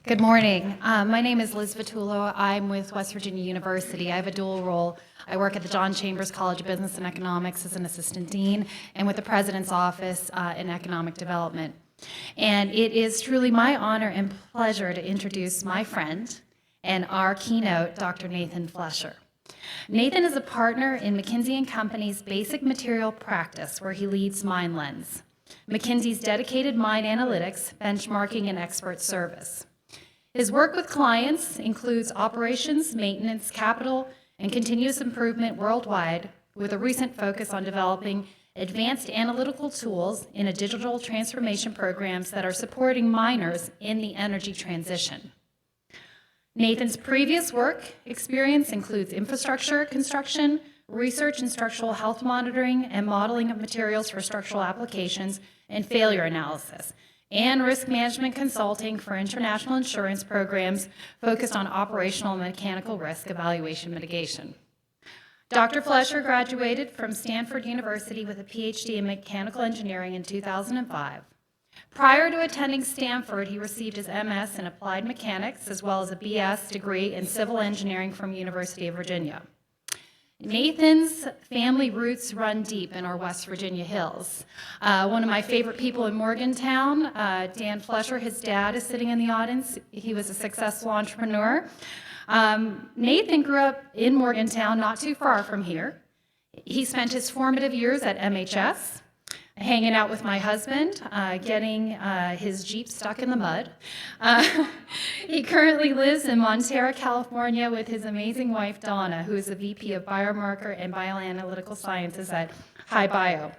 Good morning. My name is Liz Vitullo. I'm with West Virginia University. I have a dual role. I work at the John Chambers College of Business and Economics as an assistant dean and with the President's Office in Economic Development. And it is truly my honor and pleasure to introduce my friend and our keynote, Dr. Nathan Flesher. Nathan is a partner in McKinsey and Company's basic material practice, where he leads MineLens, McKinsey's dedicated mine analytics, benchmarking, and expert service. His work with clients includes operations, maintenance, capital, and continuous improvement worldwide, with a recent focus on developing advanced analytical tools in a digital transformation programs that are supporting miners in the energy transition. Nathan's previous work experience includes infrastructure construction, research in structural health monitoring and modeling of materials for structural applications, and failure analysis, and risk management consulting for international insurance programs focused on operational and mechanical risk evaluation mitigation. Dr. Flesher graduated from Stanford University with a PhD in mechanical engineering in 2005. Prior to attending Stanford, he received his MS in applied mechanics, as well as a BS degree in civil engineering from University of Virginia. Nathan's family roots run deep in our West Virginia hills. One of my favorite people in Morgantown, Dan Flesher, his dad is sitting in the audience. He was a successful entrepreneur. Nathan grew up in Morgantown, not too far from here. He spent his formative years at MHS, hanging out with my husband, getting his Jeep stuck in the mud. He currently lives in Montero, California with his amazing wife, Donna, who is the VP of Biomarker and Bioanalytical Sciences at HiBio.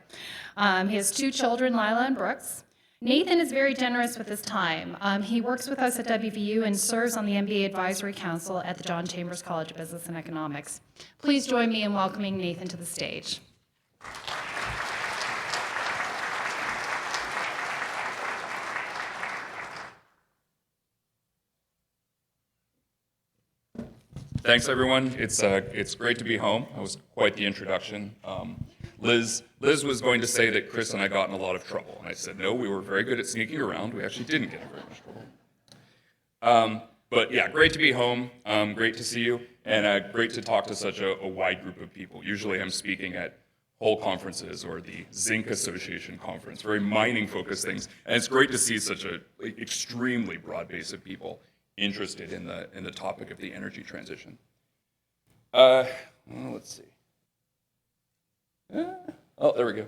He has two children, Lila and Brooks. Nathan is very generous with his time. He works with us at WVU and serves on the MBA Advisory Council at the John Chambers College of Business and Economics. Please join me in welcoming Nathan to the stage. Thanks, everyone. It's great to be home. That was quite the introduction. Liz was going to say that Chris and I got in a lot of trouble, and I said, no, we were very good at sneaking around. We actually didn't get in very much trouble. But yeah, great to be home. Great to see you, and great to talk to such a wide group of people. Usually I'm speaking at whole conferences or the Zinc Association conference, very mining-focused things, and it's great to see such an extremely broad base of people interested in the topic of the energy transition. Well, let's see. Oh, there we go.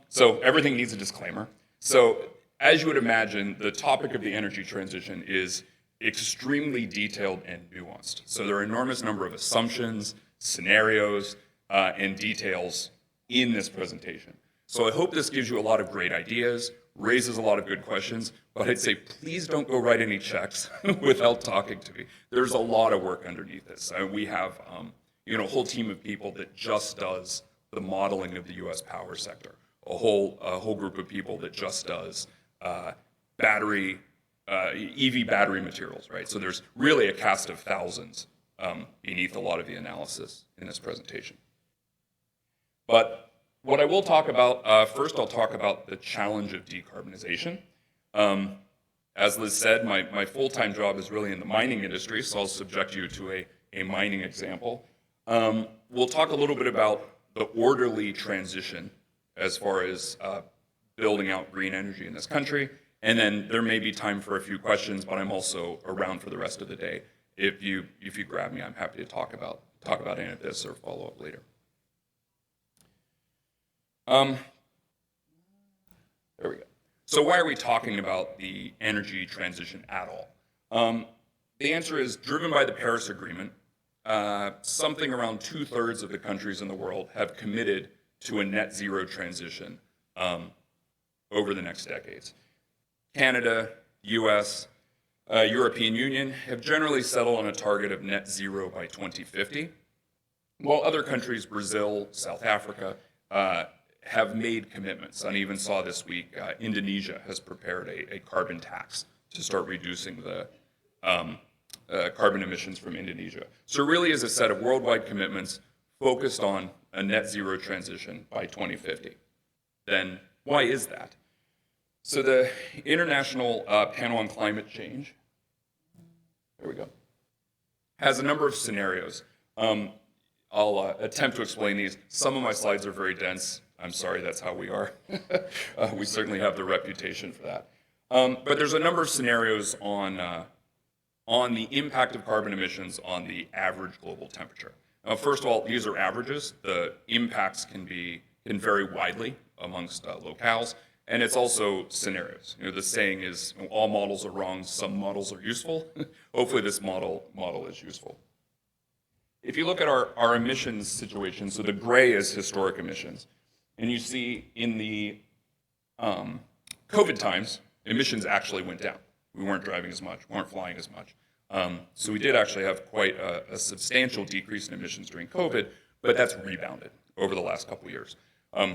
So everything needs a disclaimer. So as you would imagine, the topic of the energy transition is extremely detailed and nuanced. So there are an enormous number of assumptions, scenarios, and details in this presentation. So I hope this gives you a lot of great ideas, raises a lot of good questions, but I'd say please don't go write any checks without talking to me. There's a lot of work underneath this. We have a whole team of people that just does the modeling of the U.S. power sector, a whole group of people that just does EV battery materials, right? So there's really a cast of thousands beneath a lot of the analysis in this presentation. But what I will talk about, first I'll talk about the challenge of decarbonization. As Liz said, my full-time job is really in the mining industry, so I'll subject you to a mining example. We'll talk a little bit about the orderly transition as far as building out green energy in this country, and then there may be time for a few questions, but I'm also around for the rest of the day. If you grab me, I'm happy to talk about any of this or follow up later. There we go. So why are we talking about the energy transition at all? The answer is driven by the Paris Agreement. Something around 2/3 of the countries in the world have committed to a net zero transition over the next decades. Canada, US, European Union have generally settled on a target of net zero by 2050, while other countries, Brazil, South Africa, have made commitments. And I even saw this week, Indonesia has prepared a carbon tax to start reducing the carbon emissions from Indonesia. So it really is a set of worldwide commitments focused on a net zero transition by 2050. Then why is that? So the International Panel on Climate Change there we go, has a number of scenarios. I'll attempt to explain these. Some of my slides are very dense. I'm sorry, that's how we are. We certainly have the reputation for that. But there's a number of scenarios on the impact of carbon emissions on the average global temperature. Now, first of all, these are averages. The impacts can vary widely amongst locales, and it's also scenarios. The saying is, all models are wrong, some models are useful. Hopefully this model is useful. If you look at our emissions situation, so the gray is historic emissions, and you see in the COVID times, emissions actually went down. We weren't driving as much, weren't flying as much. So we did actually have quite a substantial decrease in emissions during COVID, but that's rebounded over the last couple of years,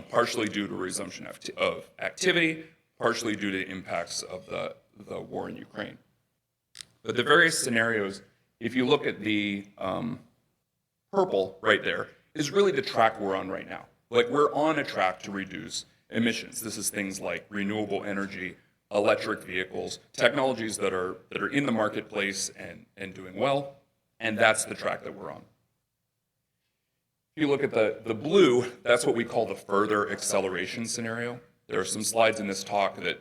partially due to resumption of activity, partially due to impacts of the war in Ukraine. But the various scenarios, if you look at the purple right there, is really the track we're on right now. Like, we're on a track to reduce emissions. This is things like renewable energy, electric vehicles, technologies that are in the marketplace and doing well, and that's the track that we're on. If you look at the blue, that's what we call the further acceleration scenario. There are some slides in this talk that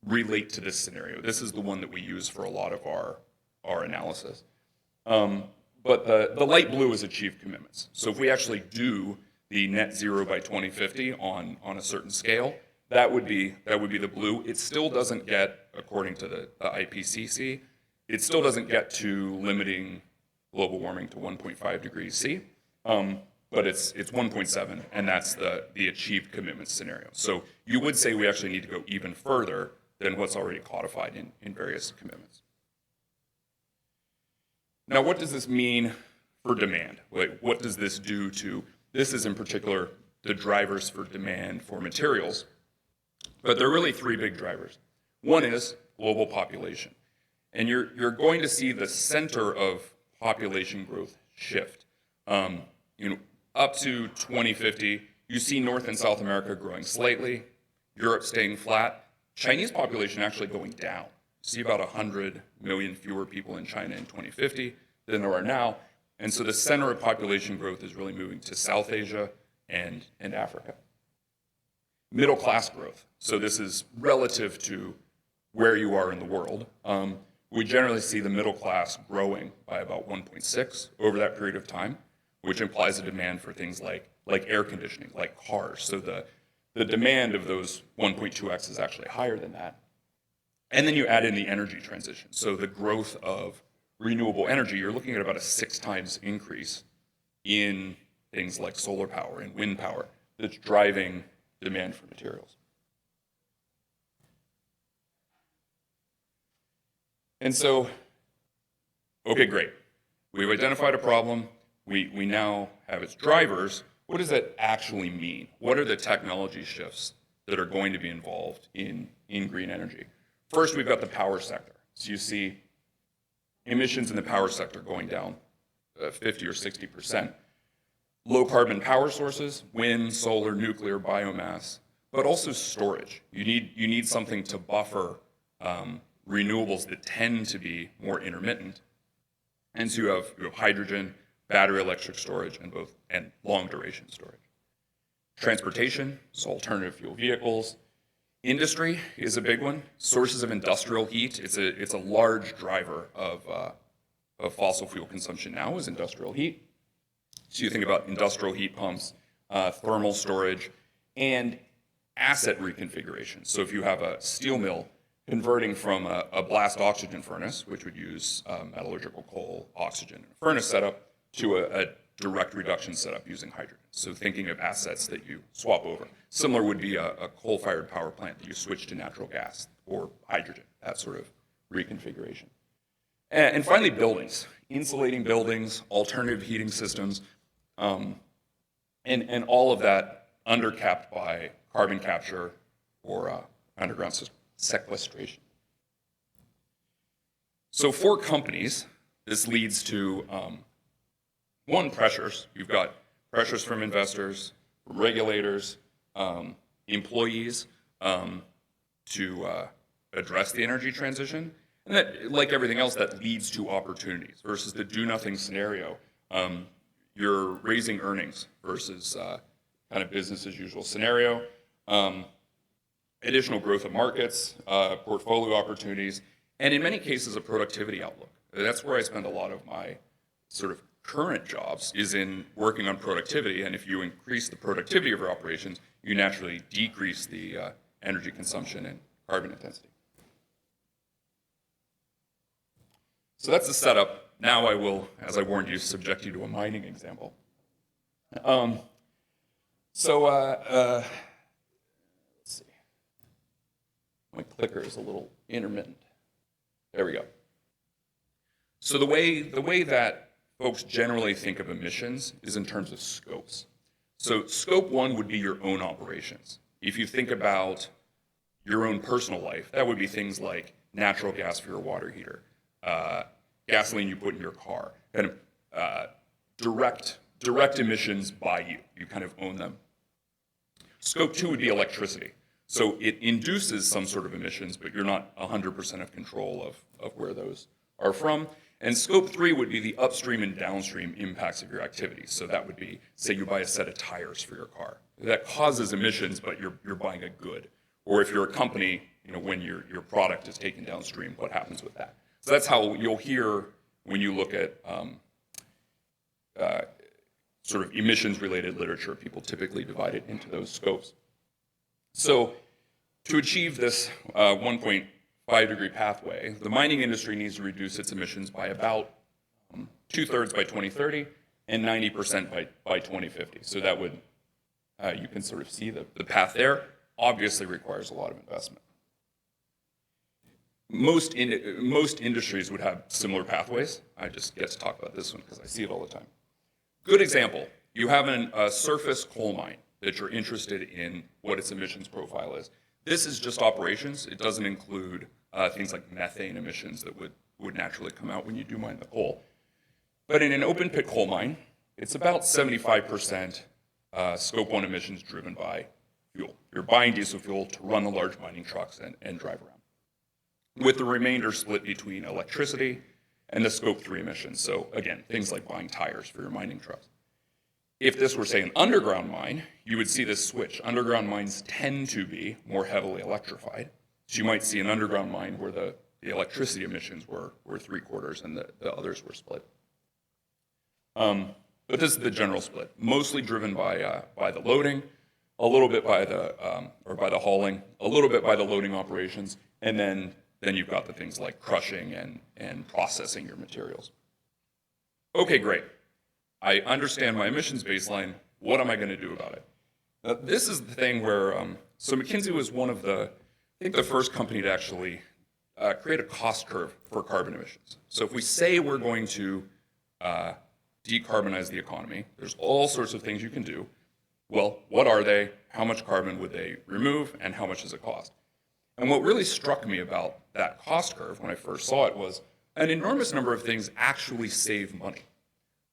relate to this scenario. This is the one that we use for a lot of our analysis. But the light blue is achieved commitments. So if we actually do the net zero by 2050 on a certain scale, that would be the blue. It still doesn't get, according to the IPCC, it still doesn't get to limiting global warming to 1.5 degrees C, but it's 1.7, and that's the achieved commitment scenario. So you would say we actually need to go even further than what's already codified in various commitments. Now, what does this mean for demand? What does this do to, this is in particular the drivers for demand for materials, but there are really three big drivers. One is global population, and you're going to see the center of population growth shift. Up to 2050, you see North and South America growing slightly, Europe staying flat, Chinese population actually going down. See about 100 million fewer people in China in 2050 than there are now. And so the center of population growth is really moving to South Asia and Africa. Middle class growth. So this is relative to where you are in the world. We generally see the middle class growing by about 1.6 over that period of time, which implies a demand for things like air conditioning, like cars. So the demand of those 1.2x is actually higher than that. And then you add in the energy transition. So the growth of renewable energy, you're looking at about a 6 times increase in things like solar power and wind power that's driving demand for materials. And so, okay, great. We've identified a problem. We now have its drivers. What does that actually mean? What are the technology shifts that are going to be involved in green energy? First, we've got the power sector. So you see emissions in the power sector going down 50 or 60%. Low carbon power sources, wind, solar, nuclear, biomass, but also storage. You need something to buffer renewables that tend to be more intermittent. And so you have hydrogen, battery electric storage, and long duration storage. Transportation, so alternative fuel vehicles. Industry is a big one. Sources of industrial heat. It's a large driver of fossil fuel consumption now is industrial heat. So you think about industrial heat pumps, thermal storage, and asset reconfiguration. So if you have a steel mill converting from a blast oxygen furnace, which would use metallurgical coal, oxygen, and a furnace setup, to a direct reduction setup using hydrogen. So thinking of assets that you swap over. Similar would be a coal-fired power plant that you switch to natural gas or hydrogen, that sort of reconfiguration. And finally, buildings. Insulating buildings, alternative heating systems, and all of that undercapped by carbon capture or underground sequestration. So for companies, this leads to one, pressures. You've got pressures from investors, regulators, employees to address the energy transition. And that, like everything else, that leads to opportunities versus the do-nothing scenario. You're raising earnings versus kind of business as usual scenario. Additional growth of markets, portfolio opportunities, and in many cases a productivity outlook. That's where I spend a lot of my sort of current jobs, is in working on productivity. And if you increase the productivity of your operations, you naturally decrease the energy consumption and carbon intensity. So that's the setup. Now I will, as I warned you, subject you to a mining example. Let's see. My clicker is a little intermittent. There we go. So the way that folks generally think of emissions is in terms of scopes. So scope one would be your own operations. If you think about your own personal life, that would be things like natural gas for your water heater, gasoline you put in your car, kind of direct emissions by you. You kind of own them. Scope two would be electricity. So it induces some sort of emissions, but you're not 100% of control of where those are from. And scope three would be the upstream and downstream impacts of your activities. So that would be, say you buy a set of tires for your car. That causes emissions, but you're buying a good. Or if you're a company, when your product is taken downstream, what happens with that? So that's how you'll hear when you look at sort of emissions-related literature. People typically divide it into those scopes. So to achieve this 1.5 degree pathway, the mining industry needs to reduce its emissions by about 2/3 by 2030 and 90% by 2050. So that would, you can sort of see the path there, obviously requires a lot of investment. Most industries would have similar pathways. I just get to talk about this one because I see it all the time. Good example, you have a surface coal mine that you're interested in what its emissions profile is. This is just operations. It doesn't include things like methane emissions that would naturally come out when you do mine the coal. But in an open pit coal mine, it's about 75% scope one emissions driven by fuel. You're buying diesel fuel to run the large mining trucks and drive around, with the remainder split between electricity and the scope three emissions. So again, things like buying tires for your mining trucks. If this were, say, an underground mine, you would see this switch. Underground mines tend to be more heavily electrified. So you might see an underground mine where the electricity emissions were 3/4 and the others were split. But this is the general split, mostly driven by the loading, a little bit by the hauling, a little bit by the loading operations, and then you've got the things like crushing and processing your materials. Okay, great. I understand my emissions baseline. What am I going to do about it? This is the thing where, so McKinsey was one of the first company to actually create a cost curve for carbon emissions. So if we say we're going to decarbonize the economy, there's all sorts of things you can do. Well, what are they? How much carbon would they remove? And how much does it cost? And what really struck me about that cost curve when I first saw it was an enormous number of things actually save money.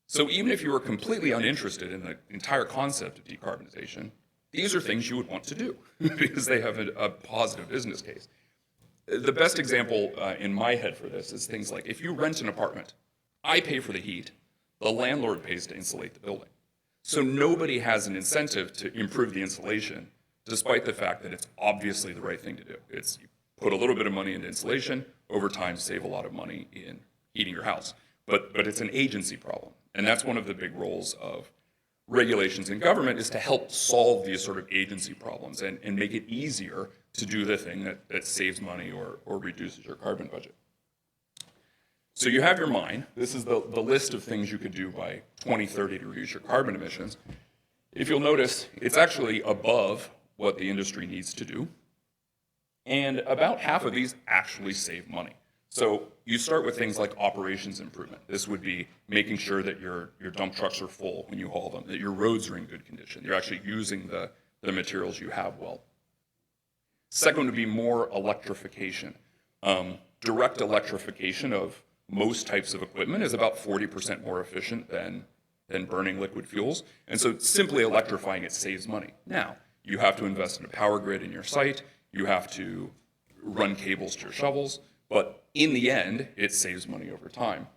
So even if you were completely uninterested in the entire concept of decarbonization, these are things you would want to do because they have a positive business case. The best example in my head for this is things like if you rent an apartment, I pay for the heat, the landlord pays to insulate the building. So nobody has an incentive to improve the insulation, despite the fact that it's obviously the right thing to do. It's you put a little bit of money into insulation, over time save a lot of money in heating your house. But it's an agency problem. And that's one of the big roles of regulations in government, is to help solve these sort of agency problems and make it easier to do the thing that saves money or reduces your carbon budget. So you have your mine. This is the list of things you could do by 2030 to reduce your carbon emissions. If you'll notice, it's actually above what the industry needs to do. And about half of these actually save money. So you start with things like operations improvement. This would be making sure that your dump trucks are full when you haul them, that your roads are in good condition. You're actually using the materials you have well. Second would be more electrification. Direct electrification of most types of equipment is about 40% more efficient than burning liquid fuels. And so simply electrifying it saves money. Now, you have to invest in a power grid in your site. You have to run cables to your shovels. but in the end, it saves money over time.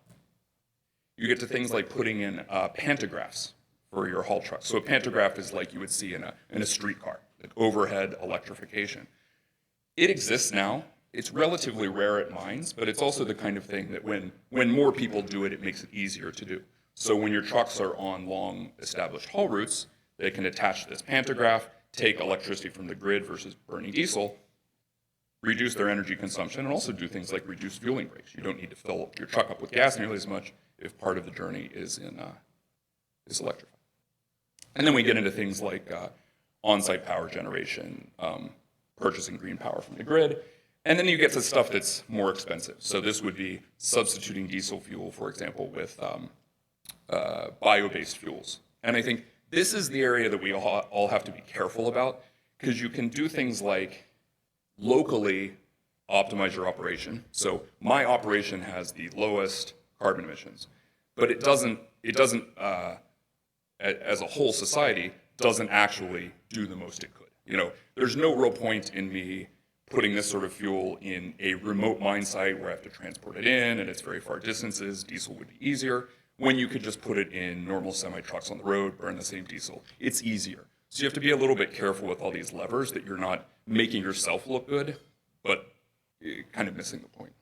You get to things like putting in pantographs for your haul trucks. So a pantograph is like you would see in a streetcar, like overhead electrification. It exists now. It's relatively rare at mines, but it's also the kind of thing that when more people do it, it makes it easier to do. So when your trucks are on long established haul routes, they can attach this pantograph, take electricity from the grid versus burning diesel, reduce their energy consumption, and also do things like reduce fueling breaks. You don't need to fill your truck up with gas nearly as much if part of the journey is electrified. And then we get into things like on-site power generation, purchasing green power from the grid, and then you get to stuff that's more expensive. So this would be substituting diesel fuel, for example, with bio-based fuels. And I think this is the area that we all have to be careful about, because you can do things like locally optimize your operation. So my operation has the lowest carbon emissions, but it doesn't as a whole society, doesn't actually do the most it could. You know, there's no real point in me putting this sort of fuel in a remote mine site where I have to transport it in and it's very far distances. Diesel would be easier when you could just put it in normal semi-trucks on the road, burn the same diesel. It's easier. So you have to be a little bit careful with all these levers that you're not making yourself look good, but kind of missing the point.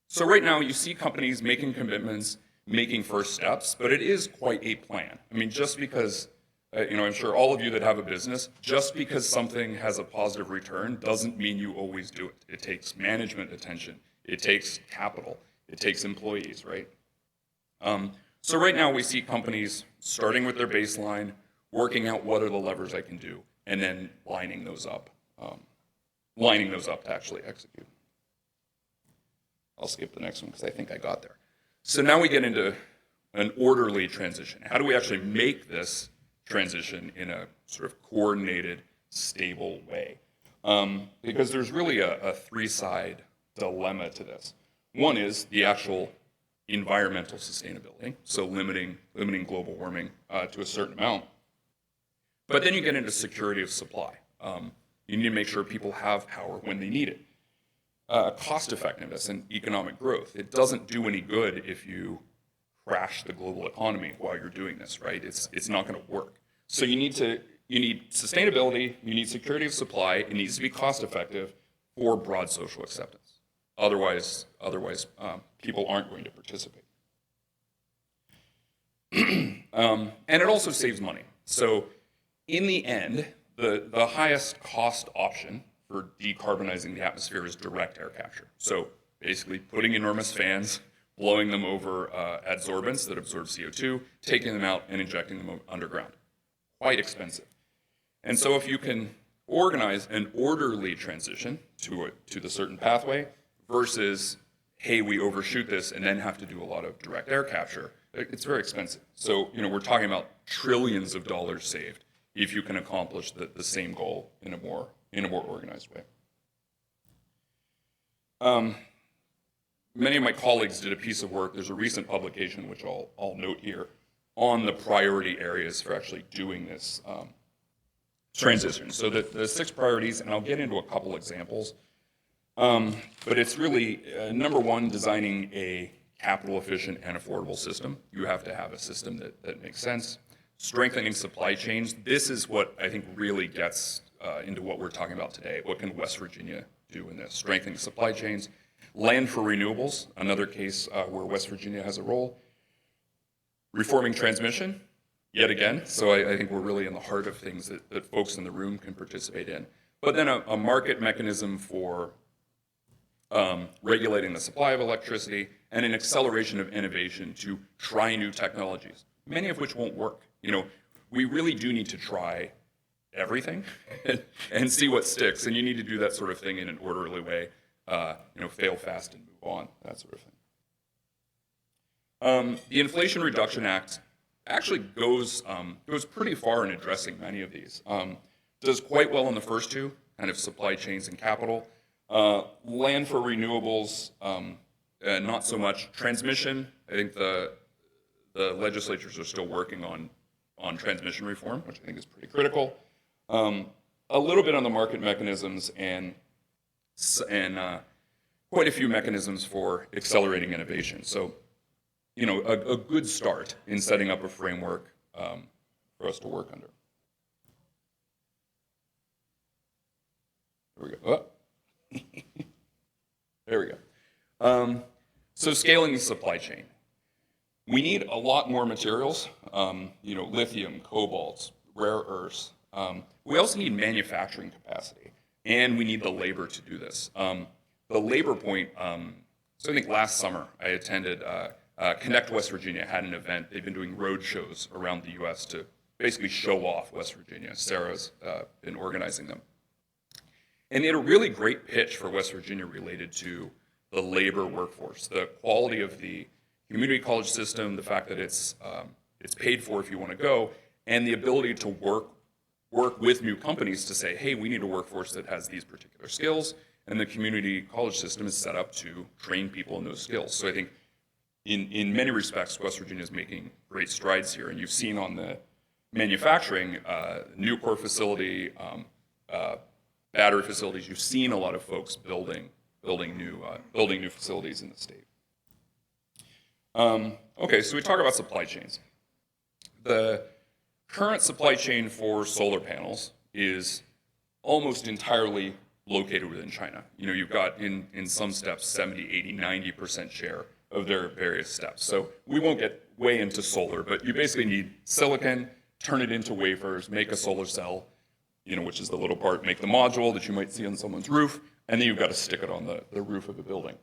So right now you see companies making commitments, making first steps, but it is quite a plan. I mean, just because, I'm sure all of you that have a business, just because something has a positive return doesn't mean you always do it. It takes management attention. It takes capital. It takes employees, right? So right now we see companies starting with their baseline, working out what are the levers I can do, and then lining those up to actually execute. I'll skip the next one because I think I got there. So now we get into an orderly transition. How do we actually make this transition in a sort of coordinated, stable way? Because there's really a three-side dilemma to this. One is the actual environmental sustainability, so limiting global warming to a certain amount. But then you get into security of supply. You need to make sure people have power when they need it. Cost effectiveness and economic growth. It doesn't do any good if you crash the global economy while you're doing this, right? It's not going to work. So you need sustainability, you need security of supply, it needs to be cost effective for broad social acceptance. Otherwise, people aren't going to participate. And it also saves money. So in the end, the highest cost option for decarbonizing the atmosphere is direct air capture. So basically putting enormous fans, blowing them over adsorbents that absorb CO2, taking them out and injecting them underground. Quite expensive. And so if you can organize an orderly transition to the certain pathway versus, hey, we overshoot this and then have to do a lot of direct air capture, it's very expensive. So, we're talking about trillions of dollars saved if you can accomplish the same goal in a more organized way. Many of my colleagues did a piece of work. There's a recent publication, which I'll note here, on the priority areas for actually doing this transition. So the 6 priorities, and I'll get into a couple examples, but it's really, number one, designing a capital efficient and affordable system. You have to have a system that makes sense. Strengthening supply chains. This is what I think really gets into what we're talking about today. What can West Virginia do in this? Strengthening supply chains. Land for renewables, another case where West Virginia has a role. Reforming transmission, yet again. So I think we're really in the heart of things that folks in the room can participate in. But then a market mechanism for regulating the supply of electricity and an acceleration of innovation to try new technologies, many of which won't work. We really do need to try everything and see what sticks. And you need to do that sort of thing in an orderly way. Fail fast and move on, that sort of thing. The Inflation Reduction Act actually goes pretty far in addressing many of these. Does quite well in the first two, kind of supply chains and capital. Land for renewables, not so much. Transmission, I think the legislatures are still working on transmission reform, which I think is pretty critical. A little bit on the market mechanisms and and quite a few mechanisms for accelerating innovation. So, a good start in setting up a framework for us to work under. There we go. Oh. There we go. So scaling the supply chain. We need a lot more materials, lithium, cobalt, rare earths. We also need manufacturing capacity, and we need the labor to do this. The labor point, so I think last summer I attended Connect West Virginia had an event. They've been doing road shows around the U.S. to basically show off West Virginia. Sarah's been organizing them. And they had a really great pitch for West Virginia related to the labor workforce, the quality of the community college system, the fact that it's paid for if you want to go, and the ability to work with new companies to say, hey, we need a workforce that has these particular skills, and the community college system is set up to train people in those skills. So I think in many respects, West Virginia is making great strides here, and you've seen on the manufacturing, new core facility, battery facilities, you've seen a lot of folks building new facilities in the state. Okay, so we talk about supply chains. The current supply chain for solar panels is almost entirely located within China. You've got in some steps 70, 80, 90% share of their various steps. So we won't get way into solar, but you basically need silicon, turn it into wafers, make a solar cell, which is the little part, make the module that you might see on someone's roof, and then you've got to stick it on the roof of a building.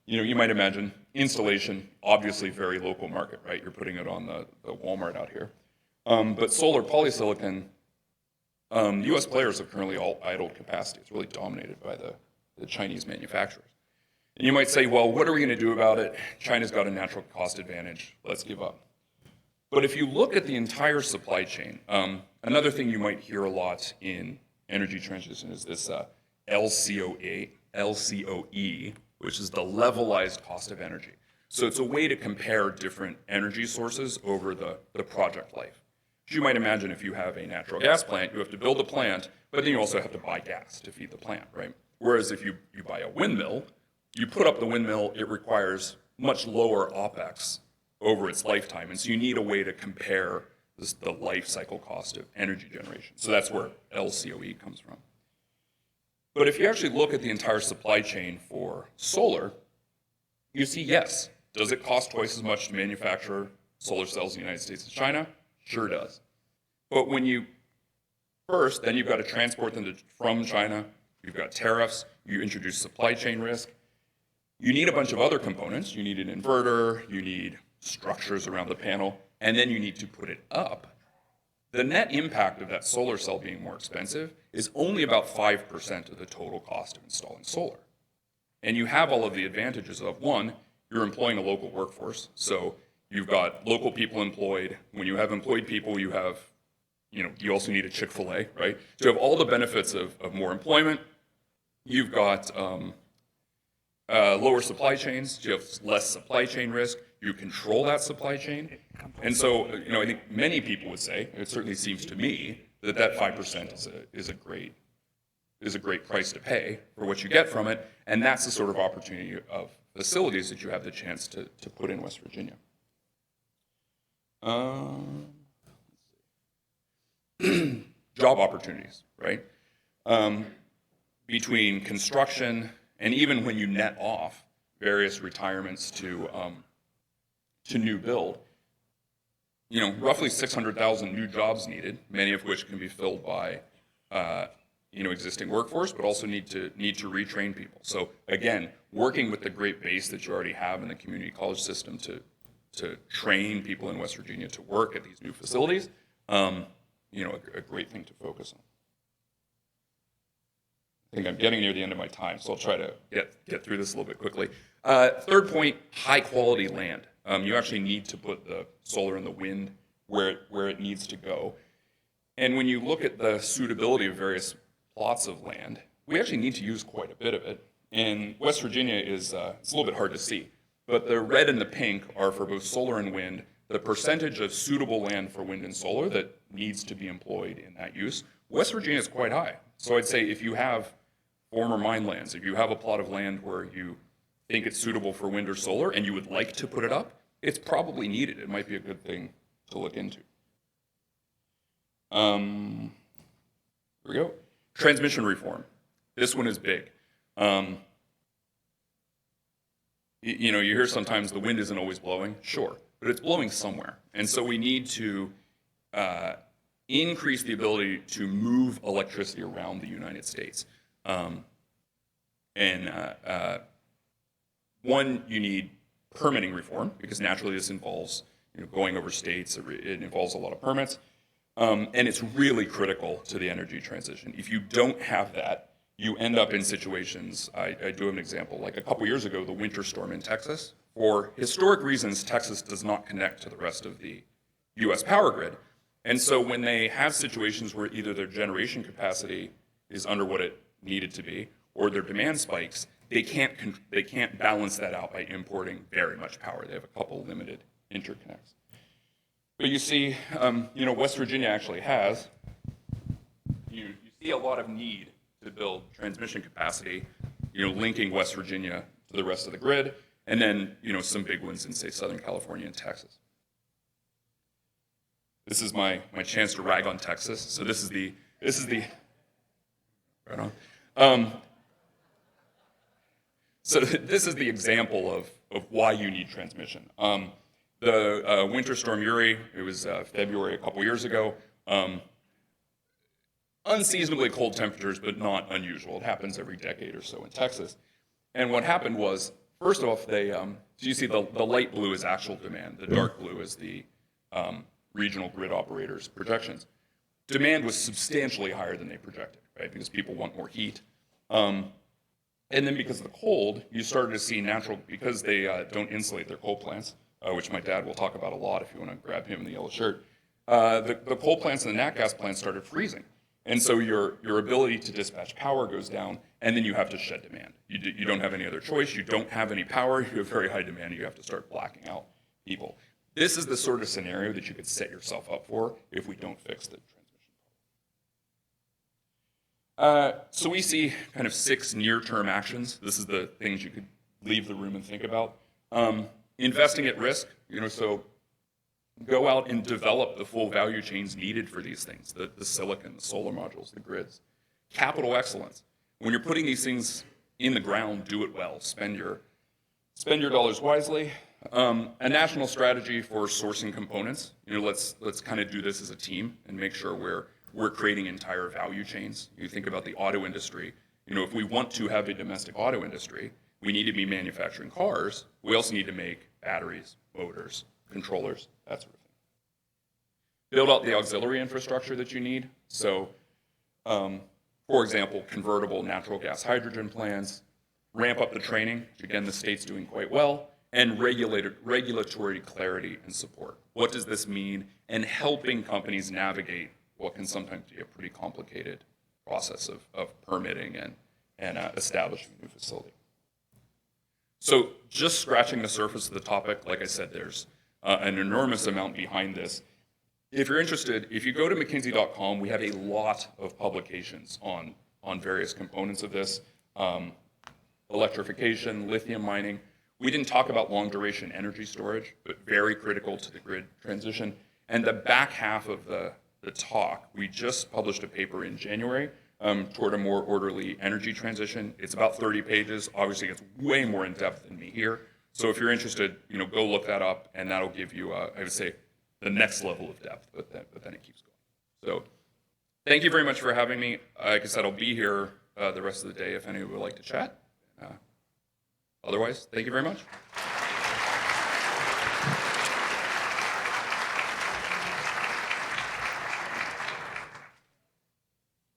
You might imagine installation, obviously very local market, right? You're putting it on the Walmart out here. But solar polysilicon, U.S. players have currently all idled capacity. It's really dominated by the Chinese manufacturers. And you might say, well, what are we going to do about it? China's got a natural cost advantage. Let's give up. But if you look at the entire supply chain, another thing you might hear a lot in energy transition is this LCOE, which is the levelized cost of energy. So it's a way to compare different energy sources over the project life. As you might imagine, if you have a natural gas plant, you have to build a plant, but then you also have to buy gas to feed the plant, right? Whereas if you buy a windmill, you put up the windmill, it requires much lower OpEx over its lifetime. And so you need a way to compare the life cycle cost of energy generation. So that's where LCOE comes from. But if you actually look at the entire supply chain for solar, you see, yes, does it cost twice as much to manufacture solar cells in the United States as China? Sure does. But then you've got to transport them from China. You've got tariffs. You introduce supply chain risk. You need a bunch of other components. You need an inverter. You need structures around the panel. And then you need to put it up. The net impact of that solar cell being more expensive is only about 5% of the total cost of installing solar. And you have all of the advantages of, one, you're employing a local workforce. So you've got local people employed. When you have employed people, you have, you also need a Chick-fil-A, right? So you have all the benefits of more employment. You've got lower supply chains. You have less supply chain risk. You control that supply chain. And so, I think many people would say, it certainly seems to me, that 5% is a great price to pay for what you get from it. And that's the sort of opportunity of facilities that you have the chance to put in West Virginia. Job opportunities, right? Between construction and even when you net off various retirements to new build, roughly 600,000 new jobs needed, many of which can be filled by existing workforce, but also need to retrain people. So again, working with the great base that you already have in the community college system to train people in West Virginia to work at these new facilities, a great thing to focus on. I think I'm getting near the end of my time, so I'll try to get through this a little bit quickly. Third point, high quality land. You actually need to put the solar and the wind where it needs to go. And when you look at the suitability of various plots of land, we actually need to use quite a bit of it. And West Virginia it's a little bit hard to see, but the red and the pink are for both solar and wind, the percentage of suitable land for wind and solar that needs to be employed in that use. West Virginia is quite high. So I'd say if you have former mine lands. If you have a plot of land where you think it's suitable for wind or solar and you would like to put it up, it's probably needed. It might be a good thing to look into. Here we go. Transmission reform. This one is big. You know, you hear sometimes the wind isn't always blowing. Sure, but it's blowing somewhere. And so we need to increase the ability to move electricity around the United States. One, you need permitting reform, because naturally this involves going over states. It involves a lot of permits. And it's really critical to the energy transition. If you don't have that, you end up in situations, I do have an example, like a couple years ago, the winter storm in Texas. For historic reasons, Texas does not connect to the rest of the US power grid. And so when they have situations where either their generation capacity is under what it needed to be, or their demand spikes, they can't balance that out by importing very much power. They have a couple limited interconnects. But you see, West Virginia actually has, you see a lot of need to build transmission capacity, linking West Virginia to the rest of the grid, and then, some big ones in, say, Southern California and Texas. This is my chance to rag on Texas. So this is the right on. So this is the example of why you need transmission. The winter storm Uri, it was February a couple years ago. Unseasonably cold temperatures, but not unusual. It happens every decade or so in Texas. And what happened was, first off, so you see the light blue is actual demand. The dark blue is the regional grid operators' projections. Demand was substantially higher than they projected, right? Because people want more heat. And then because of the cold, you started to see because they don't insulate their coal plants, which my dad will talk about a lot if you want to grab him in the yellow shirt. The coal plants and the nat gas plants started freezing. And so your ability to dispatch power goes down, and then you have to shed demand. You don't have any other choice. You don't have any power. You have very high demand, and you have to start blacking out people. This is the sort of scenario that you could set yourself up for if we don't fix the transmission. So we see kind of 6 near-term actions. This is the things you could leave the room and think about. Investing at risk, so go out and develop the full value chains needed for these things, the silicon, the solar modules, the grids. Capital excellence. When you're putting these things in the ground, do it well. Spend your dollars wisely. A national strategy for sourcing components. Let's kind of do this as a team and make sure we're creating entire value chains. You think about the auto industry. If we want to have a domestic auto industry, we need to be manufacturing cars. We also need to make batteries, motors, controllers, that sort of thing. Build out the auxiliary infrastructure that you need. So, for example, convertible natural gas hydrogen plants, ramp up the training, which again, the state's doing quite well, and regulatory clarity and support. What does this mean? And helping companies navigate what can sometimes be a pretty complicated process of permitting and establishing a new facility. So just scratching the surface of the topic, like I said, there's an enormous amount behind this. If you're interested, if you go to McKinsey.com, we have a lot of publications on various components of this. Electrification, lithium mining. We didn't talk about long duration energy storage, but very critical to the grid transition. And the back half of the talk, we just published a paper in January toward a more orderly energy transition. It's about 30 pages. Obviously, it's way more in depth than me here. So if you're interested, go look that up, and that'll give you, I would say, the next level of depth, but then it keeps going. So thank you very much for having me. Like I said, I'll be here the rest of the day if anyone would like to chat. Otherwise, thank you very much.